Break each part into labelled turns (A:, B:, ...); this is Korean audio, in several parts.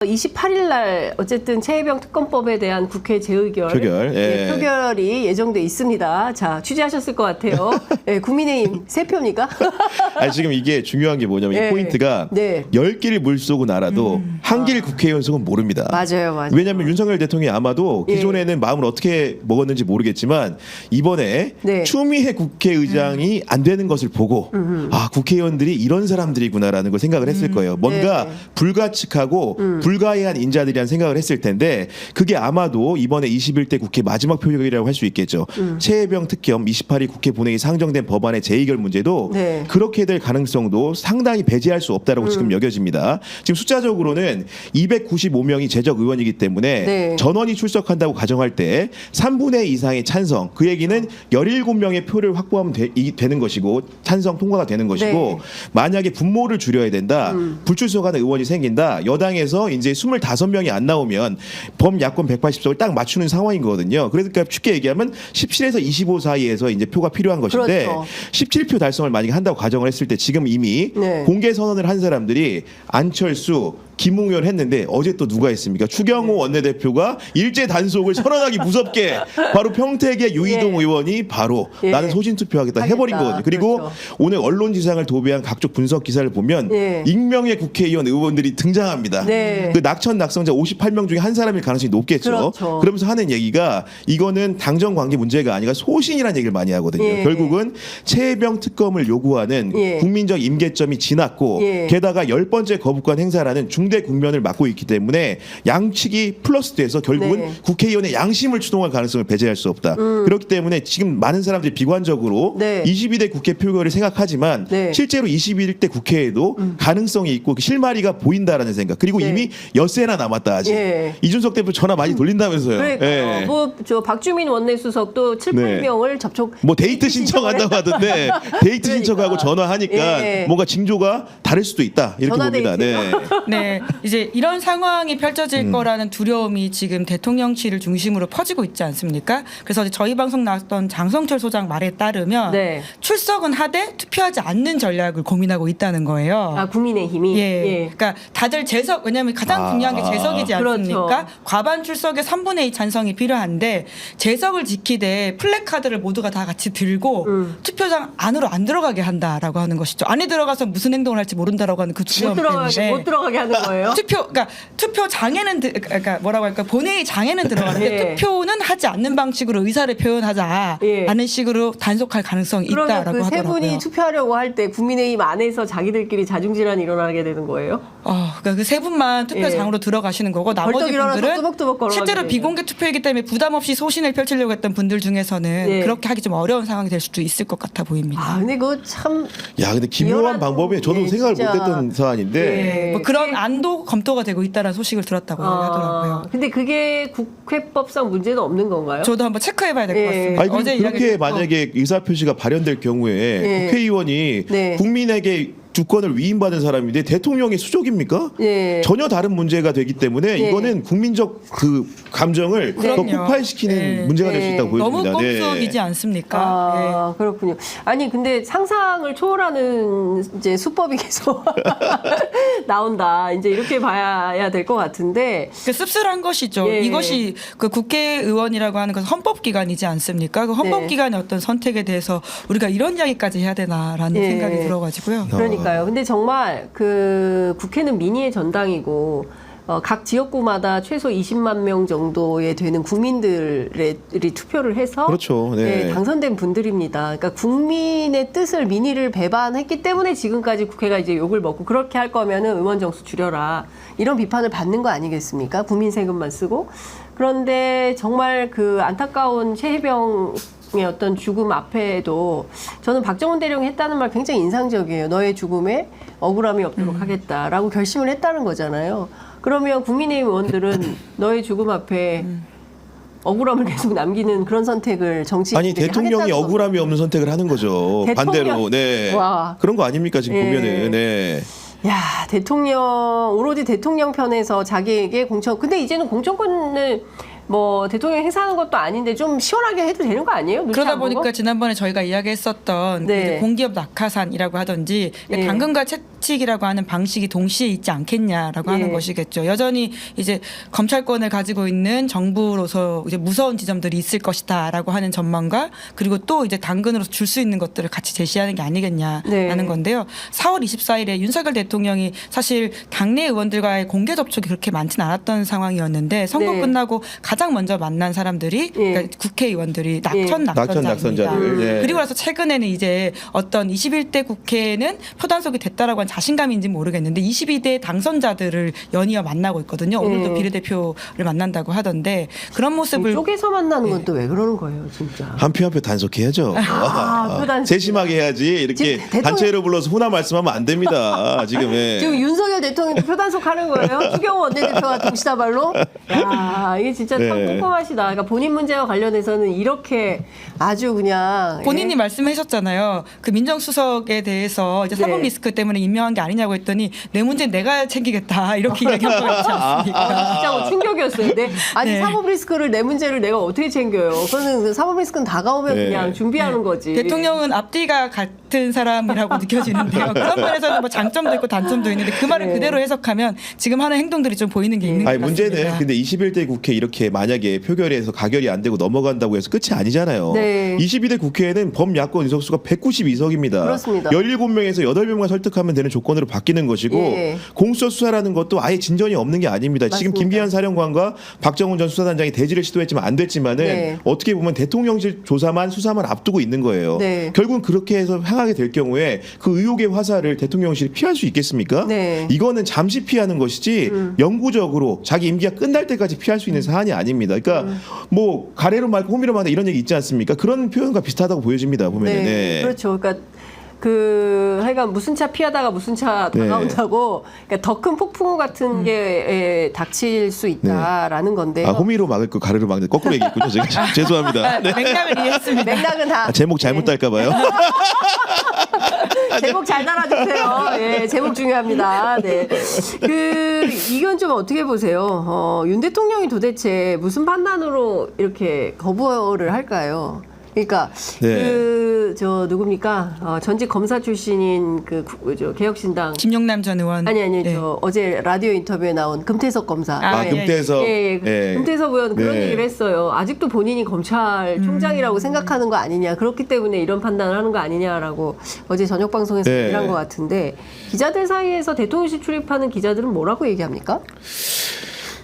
A: 28일 날 어쨌든 최혜병 특검법에 대한 국회 재의결
B: 예.
A: 표결이 예정돼 있습니다. 자, 취재하셨을 것 같아요. 예, 국민의힘 세 표입니까?
B: 아니, 지금 이게 중요한 게 뭐냐면
A: 네.
B: 이 포인트가
A: 네.
B: 10길 물 쏘고 날아도 한 길 국회의원 속은 모릅니다.
A: 맞아요.
B: 왜냐하면 윤석열 대통령이 아마도 기존에는 마음을 어떻게 먹었는지 모르겠지만 이번에
A: 네.
B: 추미애 국회의장이 안 되는 것을 보고 아, 국회의원들이 이런 사람들이구나라는 걸 생각을 했을 거예요. 뭔가
A: 네.
B: 불가측하고 불가해한 인자들이란 생각을 했을 텐데 그게 아마도 이번에 21대 국회 마지막 표결이라고 할 수 있겠죠. 최혜병 특검 28일 국회 본회의 상정된 법안의 재의결 문제도
A: 네.
B: 그렇게 될 가능성도 상당히 배제할 수 없다라고 지금 여겨집니다. 지금 숫자적으로는 295명이 재적 의원이기 때문에
A: 네.
B: 전원이 출석한다고 가정할 때 3분의 2 이상의 찬성, 그 얘기는 17명의 표를 확보하면 되는 것이고 찬성 통과가 되는 것이고
A: 네.
B: 만약에 분모를 줄여야 된다, 불출석하는 의원이 생긴다, 여당에서 이제 25명이 안 나오면 범야권 180석을 딱 맞추는 상황인 거거든요. 그러니까 쉽게 얘기하면 17에서 25 사이에서 이제 표가 필요한 것인데
A: 그렇죠.
B: 17표 달성을 만약에 한다고 가정을 했을 때 지금 이미
A: 네.
B: 공개 선언을 한 사람들이 안철수, 김웅현 했는데 어제 또 누가 했습니까? 추경호 원내대표가 일제 단속을 선언하기 무섭게 바로 평택의 유이동
A: 예.
B: 의원이 바로
A: 예.
B: 나는 소신 투표하겠다 해버린
A: 하겠다.
B: 거거든요. 그리고
A: 그렇죠.
B: 오늘 언론지상을 도배한 각종 분석 기사를 보면
A: 예.
B: 익명의 국회의원 의원들이 등장합니다.
A: 네.
B: 그 낙천 낙성자 58명 중에 한 사람일 가능성이 높겠죠.
A: 그렇죠.
B: 그러면서 하는 얘기가 이거는 당정 관계 문제가 아니라 소신이라는 얘기를 많이 하거든요.
A: 예.
B: 결국은 최혜병 특검을 요구하는
A: 예.
B: 국민적 임계점이 지났고
A: 예.
B: 게다가 10번째 거부권 행사라는 중대 국면을 맡고 있기 때문에 양측이 플러스돼서 결국은
A: 네.
B: 국회의원의 양심을 추동할 가능성을 배제할 수 없다. 그렇기 때문에 지금 많은 사람들이 비관적으로
A: 네.
B: 22대 국회 표결을 생각하지만
A: 네.
B: 실제로 21대 국회에도 가능성이 있고 실마리가 보인다라는 생각. 그리고
A: 네.
B: 이미 엿새나 남았다 아직.
A: 예.
B: 이준석 대표 전화 많이 돌린다면서요.
A: 그러니까요.
B: 예.
A: 뭐 저 박주민 원내수석도 7,
B: 네.
A: 8명을 접촉.
B: 뭐 데이트 신청한다고 하던데 데이트
A: 그러니까.
B: 신청하고 전화하니까
A: 예.
B: 뭔가 징조가 다를 수도 있다 이렇게
A: 전화
B: 봅니다. 네.
A: 데이트요?
C: 네, 이제 이런 상황이 펼쳐질 거라는 두려움이 지금 대통령실을 중심으로 퍼지고 있지 않습니까? 그래서 어제 저희 방송 나왔던 장성철 소장 말에 따르면
A: 네.
C: 출석은 하되 투표하지 않는 전략을 고민하고 있다는 거예요.
A: 아, 국민의힘이.
C: 예. 그러니까 다들 재석, 왜냐하면 가장 중요한 게 재석이지 않습니까?
A: 그렇죠.
C: 과반 출석에 3분의 2 찬성이 필요한데 재석을 지키되 플래카드를 모두가 다 같이 들고 투표장 안으로 안 들어가게 한다라고 하는 것이죠. 안에 들어가서 무슨 행동을 할지 모른다라고 하는 그 두려움 때문에
A: 못 들어가게 하는 거예요.
C: 그러니까 투표장에는 그러니까 뭐라고 할까 본회의 장에는 들어가는데
A: 예.
C: 투표는 하지 않는 방식으로 의사를 표현하자라는
A: 예.
C: 식으로 단속할 가능성이
A: 그러면
C: 있다라고
A: 그 세
C: 하더라고요.
A: 분이 투표하려고 할 때 국민의힘 안에서 자기들끼리 자중질환이 일어나게 되는 거예요?
C: 그러니까 그 세 분만 투표장으로 들어가시는 거고 나머지
A: 벌떡 일어나서
C: 분들은
A: 뚜벅뚜벅 걸어가게
C: 실제로
A: 되는.
C: 비공개 투표이기 때문에 부담 없이 소신을 펼치려고 했던 분들 중에서는
A: 네.
C: 그렇게 하기 좀 어려운 상황이 될 수도 있을 것 같아 보입니다.
A: 아, 근데 그거 참.
B: 야, 근데 기묘한
A: 미안하고,
B: 방법에 저도
A: 예,
B: 생각을
A: 진짜.
B: 못했던 사안인데
A: 예.
C: 뭐 그런 안도 검토가 되고 있다는 소식을 들었다고 하더라고요.
A: 근데 그게 국회법상 문제는 없는 건가요?
C: 저도 한번 체크해봐야 될 것
A: 예.
C: 같습니다.
B: 아니
C: 어제
B: 그렇게
C: 이야기
B: 만약에 의사표시가 발현될 경우에
A: 예.
B: 국회의원이
A: 네.
B: 국민에게 주권을 위임받은 사람인데 대통령의 수족입니까?
A: 예.
B: 전혀 다른 문제가 되기 때문에
A: 예.
B: 이거는 국민적 그 감정을 더
C: 그럼요.
B: 폭발시키는
C: 예.
B: 문제가 될 수 있다고
C: 너무
B: 보입니다.
C: 꼼수이지 않습니까?
A: 아, 그렇군요. 아니, 근데 상상을 초월하는 이제 수법이 계속 나온다. 이제 이렇게 봐야 될 것 같은데.
C: 그 씁쓸한 것이죠.
A: 예.
C: 이것이 그 국회의원이라고 하는 것은 헌법기관이지 않습니까? 그 헌법기관의 어떤 선택에 대해서 우리가 이런 이야기까지 해야 되나라는
A: 예.
C: 생각이 들어가지고요.
A: 그러니까요. 근데 정말 그 국회는 민의의 전당이고 각 지역구마다 최소 20만 명 정도에 되는 국민들이 투표를 해서
B: 그렇죠. 네.
A: 당선된 분들입니다. 그러니까 국민의 뜻을 민의를 배반했기 때문에 지금까지 국회가 이제 욕을 먹고 그렇게 할 거면은 의원 정수 줄여라 이런 비판을 받는 거 아니겠습니까? 국민 세금만 쓰고 그런데 정말 그 안타까운 최혜병 의 어떤 죽음 앞에도 저는 박정훈 대령이 했다는 말 굉장히 인상적이에요. 너의 죽음에 억울함이 없도록 하겠다라고 결심을 했다는 거잖아요. 그러면 국민의힘 의원들은 너의 죽음 앞에 억울함을 계속 남기는 그런 선택을 정치인들이
B: 아니 대통령이
A: 하겠다는
B: 억울함이 없는 선택을 하는 거죠.
A: 대통령-
B: 반대로. 네.
A: 와.
B: 그런 거 아닙니까 지금
A: 예.
B: 보면은. 네.
A: 야, 대통령 오로지 대통령 편에서 자기에게 공천 근데 이제는 공천권을 뭐 대통령 행사하는 것도 아닌데 좀 시원하게 해도 되는 거 아니에요? 눈치
C: 그러다
A: 안 보고?
C: 보니까 지난번에 저희가 이야기했었던
A: 네.
C: 이제 공기업 낙하산이라고 하든지
A: 네.
C: 당근과 채찍이라고 하는 방식이 동시에 있지 않겠냐라고 하는
A: 네.
C: 것이겠죠. 여전히 이제 검찰권을 가지고 있는 정부로서 이제 무서운 지점들이 있을 것이다라고 하는 전망과 그리고 또 이제 당근으로서 줄 수 있는 것들을 같이 제시하는 게 아니겠냐라는
A: 네. 건데요.
C: 4월 24일에 윤석열 대통령이 사실 당내 의원들과의 공개 접촉이 그렇게 많지는 않았던 상황이었는데 선거
A: 네.
C: 끝나고 가장 먼저 만난 사람들이
A: 예.
C: 그러니까 국회의원들이
A: 예.
B: 낙천자를. 예.
C: 그리고 나서 최근에는 이제 어떤 21대 국회는 표단속이 됐다라고 한 자신감인지 모르겠는데 22대 당선자들을 연이어 만나고 있거든요. 오늘도
A: 예.
C: 비례대표를 만난다고 하던데 그런 모습을
A: 쪼개서 만나는 건 또 왜 그러는 거예요, 진짜?
B: 한 표 한 표 단속해야죠.
A: 표 단속.
B: 세심하게 해야지 이렇게
A: 지금 대통령-
B: 단체로 불러서 호남 말씀하면 안 됩니다. 지금. 예.
A: 지금 윤석열 대통령도 표단속하는 거예요? 추경호 원내대표가 동시다발로? 야, 이게 진짜 참
B: 네.
A: 꼼꼼하시다. 그러니까 본인 문제와 관련해서는 이렇게 아주 그냥
C: 본인이
A: 예?
C: 말씀하셨잖아요. 그 민정수석에 대해서 이제 사법
A: 네.
C: 리스크 때문에 임명한 게 아니냐고 했더니 내 문제는 내가 챙기겠다 이렇게 이야기한 거 같지 않습니까?
A: 진짜 뭐 충격이었어요. 아니
C: 네.
A: 사법 리스크를 내 문제를 내가 어떻게 챙겨요? 그거는 그 사법 리스크는 다가오면
B: 네.
A: 그냥 준비하는 거지.
C: 대통령은 앞뒤가 같은 사람이라고 느껴지는데요. 그런 면에서는 뭐 장점도 있고 단점도 있는데 그 말을
A: 네.
C: 그대로 해석하면 지금 하는 행동들이 좀 보이는 게 있는 것
B: 아니
C: 같습니다.
B: 문제는 근데 21대 국회 이렇게 만약에 표결에서 가결이 안 되고 넘어간다고 해서 끝이 아니잖아요.
A: 네.
B: 22대 국회에는 범야권 의석수가 192석입니다.
A: 그렇습니다.
B: 17명에서 8명만 설득하면 되는 조건으로 바뀌는 것이고
A: 예.
B: 공수처 수사라는 것도 아예 진전이 없는 게 아닙니다. 지금
A: 맞습니다.
B: 김기현 사령관과 박정훈 전 수사단장이 대지를 시도했지만 안 됐지만은
A: 네.
B: 어떻게 보면 대통령실 조사만 수사만 앞두고 있는 거예요.
A: 네.
B: 결국은 그렇게 해서 향하게 될 경우에 그 의혹의 화살을 대통령실이 피할 수 있겠습니까?
A: 네.
B: 이거는 잠시 피하는 것이지 영구적으로 자기 임기가 끝날 때까지 피할 수 있는 사안이 아닙니다. 그러니까 뭐 가래로 말고 호미로 말한다 이런 얘기 있지 않습니까? 그런 표현과 비슷하다고 보여집니다. 보면은. 네.
A: 그렇죠. 그러니까 하여간 무슨 차 피하다가 무슨 차
B: 네.
A: 다가온다고 그러니까 더 큰 폭풍 같은 게 닥칠 수 있다라는 건데요.
B: 아, 호미로 막을 거 가래로 막는 거꾸로 얘기했군요. 제가 죄송합니다. 네.
C: 맥락을 이해했습니다.
A: 맥락은 다
B: 아, 제목 잘못 달까 봐요.
A: 제목 잘 달아주세요. 예, 제목 중요합니다. 네. 이건 좀 어떻게 보세요? 윤 대통령이 도대체 무슨 판단으로 이렇게 거부를 할까요? 그러니까
B: 네.
A: 누굽니까? 전직 검사 출신인 개혁신당
C: 김용남 전 의원.
A: 아니
C: 네.
A: 어제 라디오 인터뷰에 나온 금태섭 검사.
C: 아, 예.
B: 금태섭.
A: 예. 금태섭 의원 그런
B: 네.
A: 얘기를 했어요. 아직도 본인이 검찰총장이라고 생각하는 거 아니냐. 그렇기 때문에 이런 판단을 하는 거 아니냐라고 어제 저녁 방송에서
B: 네.
A: 얘기를 한 것 같은데 기자들 사이에서 대통령실 출입하는 기자들은 뭐라고 얘기합니까?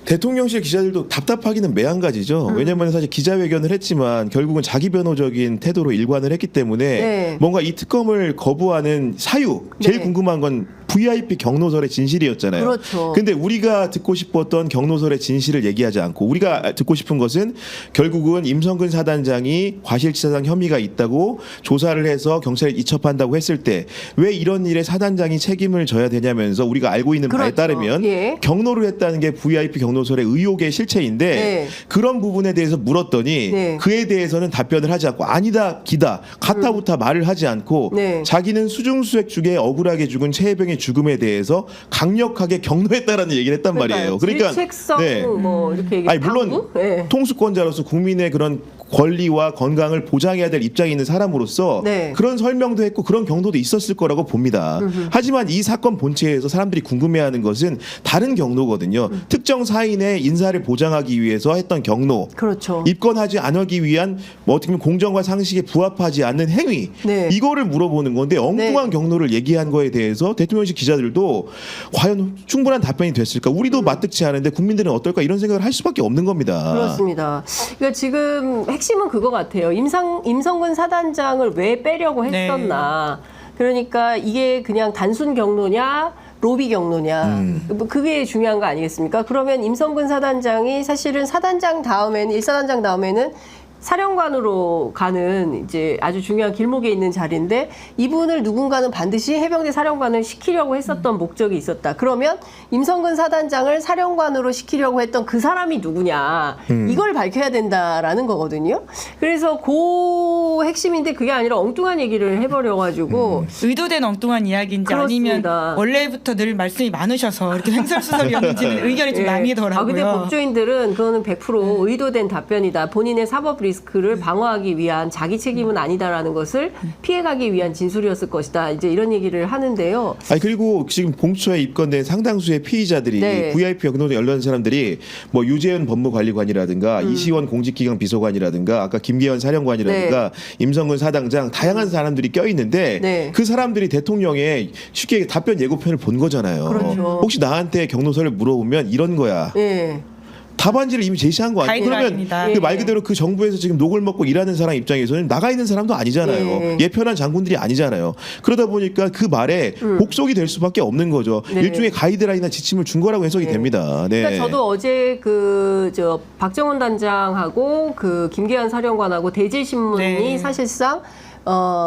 B: 대통령실 기자들도 답답하기는 매한가지죠. 왜냐하면 사실 기자회견을 했지만 결국은 자기 변호적인 태도로 일관을 했기 때문에
A: 네.
B: 뭔가 이 특검을 거부하는 사유 제일
A: 네.
B: 궁금한 건 VIP 경로설의 진실이었잖아요.
A: 그렇죠.
B: 근데 우리가 듣고 싶었던 경로설의 진실을 얘기하지 않고 우리가 듣고 싶은 것은 결국은 임성근 사단장이 과실치사상 혐의가 있다고 조사를 해서 경찰에 이첩한다고 했을 때 왜 이런 일에 사단장이 책임을 져야 되냐면서 우리가 알고 있는 바에
A: 그렇죠.
B: 따르면
A: 예.
B: 경로를 했다는 게 VIP 경로설의 의혹의 실체인데
A: 네.
B: 그런 부분에 대해서 물었더니
A: 네.
B: 그에 대해서는 답변을 하지 않고 아니다 기다 가타부타 말을 하지 않고
A: 네.
B: 자기는 수중수액 중에 억울하게 죽은 최혜병의 죽음에 대해서 강력하게 경로했다라는 얘기를 했단 말이에요. 그러니까
A: 질책성
B: 네.
A: 뭐 이렇게
B: 아니 물론
A: 당부? 네.
B: 통수권자로서 국민의 그런 권리와 건강을 보장해야 될 입장에 있는 사람으로서
A: 네.
B: 그런 설명도 했고 그런 경로도 있었을 거라고 봅니다. 하지만 이 사건 본체에서 사람들이 궁금해하는 것은 다른 경로거든요. 특정 사인의 인사를 보장하기 위해서 했던 경로.
A: 그렇죠.
B: 입건하지 않기 위한 뭐 어떻게 보면 공정과 상식에 부합하지 않는 행위.
A: 네.
B: 이거를 물어보는 건데 엉뚱한 경로를 얘기한 거에 대해서 대통령실 기자들도 과연 충분한 답변이 됐을까? 우리도 마뜩지 않은데 국민들은 어떨까? 이런 생각을 할 수밖에 없는 겁니다.
A: 그렇습니다. 그러니까 지금 핵심은 그거 같아요. 임성근 사단장을 왜 빼려고 했었나. 그러니까 이게 그냥 단순 경로냐 로비 경로냐. 뭐 그게 중요한 거 아니겠습니까? 그러면 임성근 사단장이 사실은 사단장 다음에는 1사단장 다음에는 사령관으로 가는 이제 아주 중요한 길목에 있는 자리인데 이분을 누군가는 반드시 해병대 사령관을 시키려고 했었던 목적이 있었다. 그러면 임성근 사단장을 사령관으로 시키려고 했던 그 사람이 누구냐 이걸 밝혀야 된다라는 거거든요. 그래서 그 핵심인데 그게 아니라 엉뚱한 얘기를 해버려가지고
C: 의도된 엉뚱한 이야기인지
A: 그렇습니다.
C: 아니면 원래부터 늘 말씀이 많으셔서 이렇게 횡설수설이었는지는 의견이 좀 나뉘더라고요.
A: 근데 법조인들은 그거는 100% 의도된 답변이다. 본인의 사법 리스크를 방어하기 위한 자기 책임은 아니다라는 것을 피해가기 위한 진술이었을 것이다. 이제 이런 얘기를 하는데요.
B: 아니 그리고 지금 공수처에 입건된 상당수의 피의자들이
A: 네.
B: VIP 연동에 연루한 사람들이 뭐 유재현 법무관리관이라든가 이시원 공직기강 비서관이라든가 아까 김계현 사령관이라든가 임성근 사당장 다양한 사람들이 껴있는데
A: 네.
B: 그 사람들이 대통령의 쉽게 답변 예고편을 본 거잖아요.
A: 그렇죠.
B: 혹시 나한테 경로서를 물어보면 이런 거야.
A: 예.
B: 답안지를 이미 제시한 거 아니에요? 그러면
C: 가이드라인이다.
B: 그 말 그대로 그 정부에서 지금 녹을 먹고 일하는 사람 입장에서는 나가 있는 사람도 아니잖아요. 예편한 장군들이 아니잖아요. 그러다 보니까 그 말에 복속이 될 수밖에 없는 거죠.
A: 네.
B: 일종의 가이드라인이나 지침을 준 거라고 해석이 됩니다. 네.
A: 그러니까 저도 어제 박정훈 단장하고 그 김계현 사령관하고 대질신문이
C: 네.
A: 사실상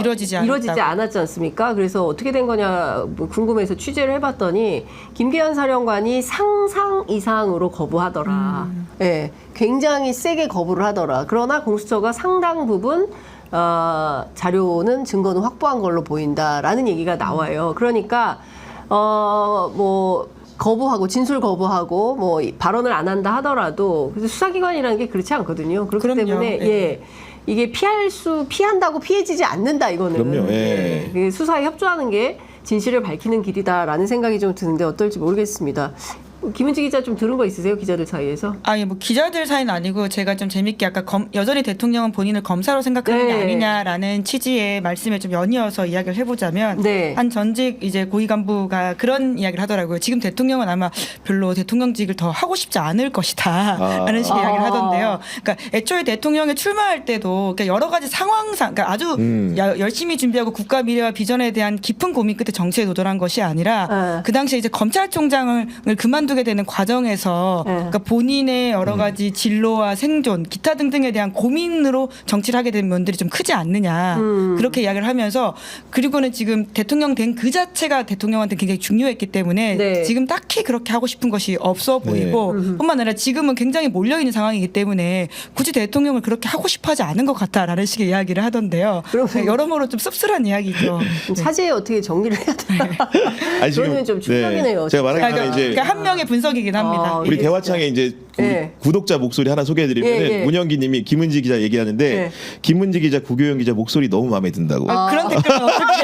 C: 이루어지지
A: 않았지 않습니까? 그래서 어떻게 된 거냐 뭐 궁금해서 취재를 해봤더니 김계현 사령관이 상상 이상으로 거부하더라. 예, 굉장히 세게 거부를 하더라. 그러나 공수처가 상당 부분 자료는 증거는 확보한 걸로 보인다라는 얘기가 나와요. 그러니까 뭐 거부하고 진술 거부하고 뭐 발언을 안 한다 하더라도 그래서 수사기관이라는 게 그렇지 않거든요. 그렇기
C: 그럼요.
A: 때문에
C: 네.
A: 예. 이게 피한다고 피해지지 않는다 이거는.
B: 그럼요. 예.
A: 그 수사에 협조하는 게 진실을 밝히는 길이다라는 생각이 좀 드는데 어떨지 모르겠습니다. 김은지 기자 좀 들은 거 있으세요? 기자들 사이에서?
C: 아니 뭐 기자들 사이는 아니고 제가 좀 재밌게 아까 여전히 대통령은 본인을 검사로 생각하는 게
A: 네.
C: 아니냐라는 취지의 말씀에 좀 연이어서 이야기를 해보자면
A: 네.
C: 한 전직 이제 고위 간부가 그런 이야기를 하더라고요. 지금 대통령은 아마 별로 대통령직을 더 하고 싶지 않을 것이다라는 식의 이야기를 하던데요. 그러니까 애초에 대통령에 출마할 때도 그러니까 여러 가지 상황상 그러니까 아주 열심히 준비하고 국가 미래와 비전에 대한 깊은 고민 끝에 정치에 도전한 것이 아니라 그 당시에 이제 검찰총장을 그만두게 되는 과정에서 그러니까 본인의 여러 가지 진로와 생존 기타 등등에 대한 고민으로 정치를 하게 된 면들이 좀 크지 않느냐 그렇게 이야기를 하면서 그리고는 지금 대통령 된 그 자체가 대통령한테 굉장히 중요했기 때문에
A: 네.
C: 지금 딱히 그렇게 하고 싶은 것이 없어 보이고 뿐만 아니라 지금은 굉장히 몰려있는 상황이기 때문에 굳이 대통령을 그렇게 하고 싶어하지 않은 것 같다라는 식의 이야기를 하던데요.
A: 그러면-
C: 여러모로 좀 씁쓸한 이야기죠.
A: 차제에 어떻게 정리를 해야 되나?
B: 아니,
A: 저는 좀 충격이네요.
B: 제가 말하기
C: 그러니까,
B: 전에 이제
C: 그러니까 한 명의 분석이긴 합니다.
A: 아,
B: 우리
A: 이게
B: 대화창에 이제 우리
A: 예.
B: 구독자 목소리 하나 소개해드리면
A: 예.
B: 문영기님이 김은지 기자 얘기하는데
A: 예.
B: 김은지 기자, 구교영 기자 목소리 너무 마음에 든다고.
C: 그런 댓글은 어떻게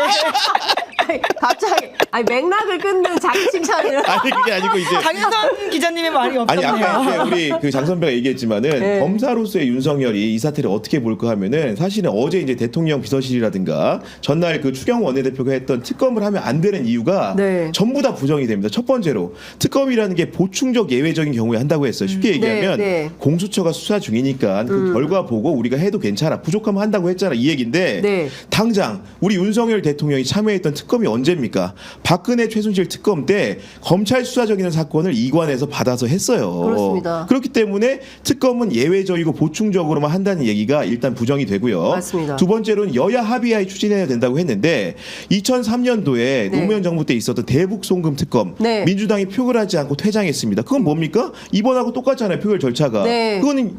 A: 아니, 갑자기 맥락을 끊는 자기 칭찬을.
B: 아니 그게 아니고 이제
C: 장윤선 기자님의 말이
B: 아니
C: 없었네요.
B: 아까 이제 우리 그 장 선배가 얘기했지만은
A: 네.
B: 검사로서의 윤석열이 이 사태를 어떻게 볼까 하면은 사실은 어제 이제 대통령 비서실이라든가 전날 그 추경호 원내대표가 했던 특검을 하면 안 되는 이유가
A: 네.
B: 전부 다 부정이 됩니다. 첫 번째로 특검이라는 게 보충적 예외적인 경우에 한다고 했어요. 쉽게 얘기하면
A: 네.
B: 공수처가 수사 중이니까 그 결과 보고 우리가 해도 괜찮아. 부족하면 한다고 했잖아. 이 얘기인데
A: 네.
B: 당장 우리 윤석열 대통령이 참여했던 특검이 언제입니까? 박근혜 최순실 특검 때 검찰 수사적인 사건을 이관해서 받아서 했어요.
A: 그렇습니다.
B: 그렇기 때문에 특검은 예외적이고 보충적으로만 한다는 얘기가 일단 부정이 되고요.
A: 맞습니다.
B: 두 번째로는 여야 합의하에 추진해야 된다고 했는데 2003년도에
A: 네.
B: 노무현 정부 때 있었던 대북 송금 특검
A: 네.
B: 민주당이 표결하지 않고 퇴장했습니다. 그건 뭡니까? 이번하고 똑같잖아요. 표결 절차가.
A: 네.
B: 그거는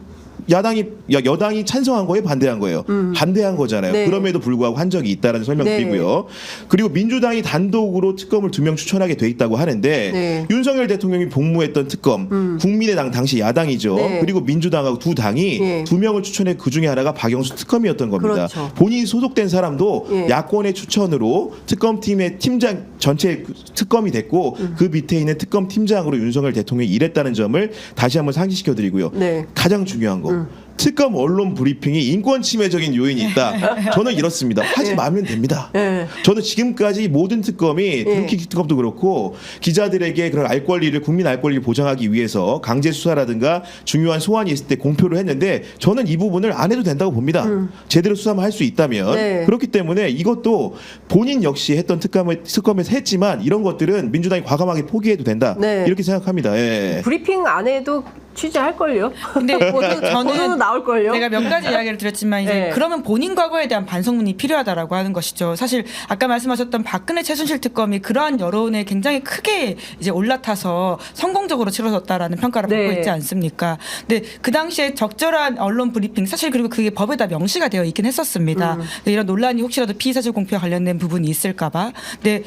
B: 여당이 찬성한 거예요, 반대한 거예요? 반대한 거잖아요.
A: 네.
B: 그럼에도 불구하고 한 적이 있다라는 설명드리고요. 그리고 민주당이 단독으로 특검을 2명 추천하게 돼 있다고 하는데
A: 네.
B: 윤석열 대통령이 복무했던 특검, 국민의당 당시 야당이죠.
A: 네.
B: 그리고 민주당하고 두 당이
A: 네.
B: 2명을 추천해 그 중에 하나가 박영수 특검이었던 겁니다.
A: 그렇죠.
B: 본인이 소속된 사람도
A: 예.
B: 야권의 추천으로 특검팀의 팀장 전체 특검이 됐고 그 밑에 있는 특검 팀장으로 윤석열 대통령이 일했다는 점을 다시 한번 상기시켜드리고요.
A: 네.
B: 가장 중요한 거. 특검 언론 브리핑이 인권 침해적인 요인이 있다. 저는 이렇습니다. 하지 말면 됩니다.
A: 네.
B: 저는 지금까지 모든 특검이 드루킹 특검도 그렇고 기자들에게 그런 알 권리를 국민 알 권리를 보장하기 위해서 강제 수사라든가 중요한 소환이 있을 때 공표를 했는데 저는 이 부분을 안 해도 된다고 봅니다. 제대로 수사만 할 수 있다면
A: 네.
B: 그렇기 때문에 이것도 본인 역시 했던 특검에서 했지만 이런 것들은 민주당이 과감하게 포기해도 된다.
A: 네.
B: 이렇게 생각합니다. 예.
A: 브리핑 안 해도 취재할 걸요.
C: 근데
A: 보도는 나올걸요.
C: 제가 몇 가지 이야기를 드렸지만 이제
A: 네.
C: 그러면 본인 과거에 대한 반성문이 필요하다라고 하는 것이죠. 사실 아까 말씀하셨던 박근혜 최순실 특검이 그러한 여론에 굉장히 크게 이제 올라타서 성공적으로 치러졌다라는 평가를 받고
A: 네.
C: 있지 않습니까? 근데 그 당시에 적절한 언론 브리핑 사실 그리고 그게 법에다 명시가 되어 있긴 했었습니다. 근데 이런 논란이 혹시라도 피의사실 공표와 관련된 부분이 있을까봐. 근데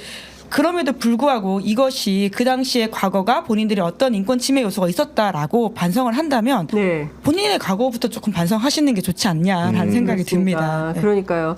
C: 그럼에도 불구하고 이것이 그 당시의 과거가 본인들이 어떤 인권 침해 요소가 있었다라고 반성을 한다면
A: 네.
C: 본인의 과거부터 조금 반성하시는 게 좋지 않냐라는 생각이
A: 그렇습니다.
C: 듭니다. 네.
A: 그러니까요.